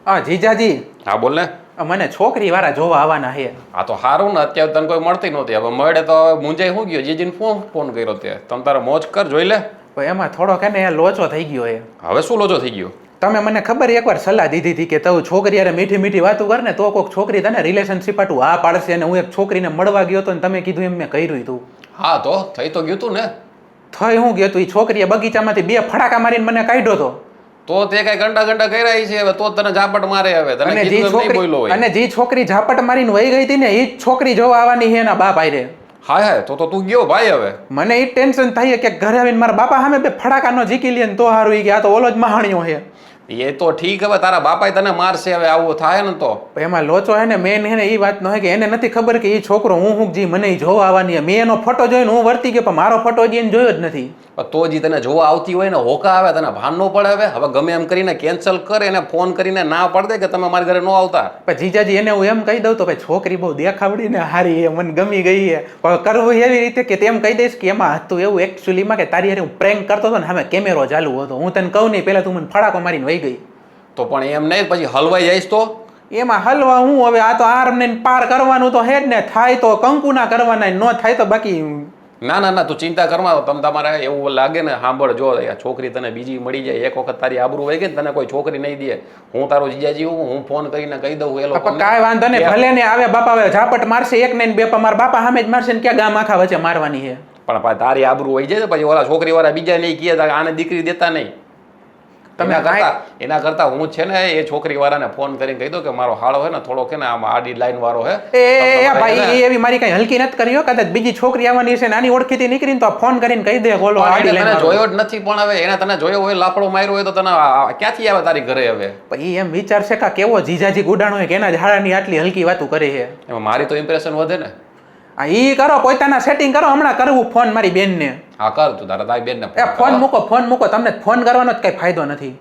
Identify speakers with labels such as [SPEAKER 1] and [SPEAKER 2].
[SPEAKER 1] હા જીજાજી,
[SPEAKER 2] હા બોલ ને.
[SPEAKER 1] મને છોકરી વાળા જોવા આવવાના છે.
[SPEAKER 2] આ તો સારું ને, અત્યારે તને કોઈ મળતી નહોતી, હવે મળે તો હવે મુંજાઈ શું ગયો? જીજીને ફોન કર્યો તે તમ તારે મોજ કર, જોઈ લે.
[SPEAKER 1] પણ એમાં થોડોક હે ને લોચો થઈ ગયો છે.
[SPEAKER 2] હવે શું લોચો થઈ ગયો?
[SPEAKER 1] તમે મને ખબર એકવાર સલાહ દીધી હતી કે તું છોકરી યાર મીઠી મીઠી વાતો કર ને તો કોઈક છોકરી તને રિલેશનશીપ આટું હા પાડશે. અને હું એક છોકરીને મળવા ગયો હતો ને તમે કીધું એમ મેં કર્યું હતું.
[SPEAKER 2] હા તો થઈ તો ગયું તું ને.
[SPEAKER 1] થઈ હું ગયો તું? એ છોકરીએ બગીચામાંથી 2 ફટાકા મારીને મને કાઢ્યો હતો.
[SPEAKER 2] તો તે કઈ ગંડા કર્યા છે હવે, તો તને ઝાપટ મારે હવે. તને કીધું એમ નહીં બોલ્યો હોય.
[SPEAKER 1] અને જે છોકરી ઝાપટ મારીને વહી ગઈ હતી ને એ જ છોકરી જોવા આવવાની છે એના બાપ આયરે.
[SPEAKER 2] હાય હાય, તો તું ગયો ભાઈ હવે.
[SPEAKER 1] મને એ ટેન્શન થાય કે ઘરે આવીને મારા બાપા સામે 2 ફટાકા નો ઝીકી લે ને તો સારું. કે આ તો ઓલો જ મહાણિયો છે.
[SPEAKER 2] એ તો ઠીક, હવે તારા બાપાએ તને મારશે હવે આવું થાય ને તો.
[SPEAKER 1] એમાં લોચો હે ને મેન હે ને એ વાત નો હે કે એને નથી ખબર કે એ છોકરો હું જી મને ઈ જોવા આવવાની. મેં એનો ફોટો જોઈને હું વર્તી ગયો પણ મારો ફોટો હજી એને જોયો જ નથી.
[SPEAKER 2] તો જી તને જોવા આવતી હોય ને હોકા આવે, તને ભાન ન પડે. હવે ગમે એમ કરીને કેન્સલ કરે એને ફોન કરીને ના પાડ દે કે તમે મારા ઘરે ન આવતા.
[SPEAKER 1] પણ જીજાજી એને હું એમ કહી દઉં તો ભાઈ છોકરી બહુ દેખાવડી ને હારી એ મને ગમી ગઈ છે. પણ કરવું એવી રીતે કે તેમ કહી દઈશ કે એમાં હતું એવું એકચ્યુઅલીમાં કે તારી હારે હું પ્રેન્ક કરતો હતો ને સામે કેમેરો ચાલુ હતો. હું તને કહું નહીં, પહેલા તું મને ફડાકો મારીને વહી ગઈ.
[SPEAKER 2] તો પણ એમ નહીં, પછી હલવાઈ જઈશ તો
[SPEAKER 1] એમાં હલવા હું હવે? આ તો આર ને પાર કરવાનું તો હે જ ને. થાય તો કંકુના કરવાના, ન થાય તો બાકી.
[SPEAKER 2] ના તું ચિંતા કરવા. તમ તમારે એવું લાગે ને, સાંભળ, જો આ છોકરી તને બીજી મળી જાય, એક વખત તારી આબરૂ વહી ગઈ ને, તને કોઈ છોકરી નહીં દે. હું તારો જીજાજી હું ફોન કરીને કહી દઉં એ લોકો.
[SPEAKER 1] કાંઈ વાંધો નહીં, ભલે ને આવે બાપા હવે ઝાપટ મારશે એક ને 2 મારા બાપા સામે જ મારશે ને ક્યાં ગામ આખા વચ્ચે મારવાની છે.
[SPEAKER 2] પણ તારી આબરૂ વહી જાય પછી ઓલા છોકરી વાળા બીજા નહીં કહે આને દીકરી દેતા નહીં. એના કરતા હું છે ને એ છોકરી વાળાને ફોન કરીને કહી દો કે મારો હાળો હે ને થોડોક હે ને આમ આડી લાઈન વાળો હે.
[SPEAKER 1] એ ભાઈ એવી મારી કઈ હલકી નથી કર્યો. કદાચ બીજી છોકરી આવવાની છે નાની ઓળખીતી નીકળીને તો ફોન કરીને કહી દે બોલો આડી લાઈન
[SPEAKER 2] જોયો જ નથી. પણ હવે એને તને જોયો હોય, લાફડો માર્યો હોય તો તને ક્યાંથી આવે તારી ઘરે હવે?
[SPEAKER 1] એ એમ વિચારશે કે કેવો જીજાજી ગુડાણો હોય કે એના હાડાની આટલી હલકી વાતો કરે છે.
[SPEAKER 2] એમાં મારી તો ઇમ્પ્રેશન વધે ને.
[SPEAKER 1] હા ઈ કરો, પોતાના સેટિંગ કરો. હમણાં કરવું ફોન મારી બેનને.
[SPEAKER 2] હા કર તું તારી બેનને
[SPEAKER 1] ફોન મૂકો. તમને ફોન કરવાનો જ કઈ ફાયદો નથી.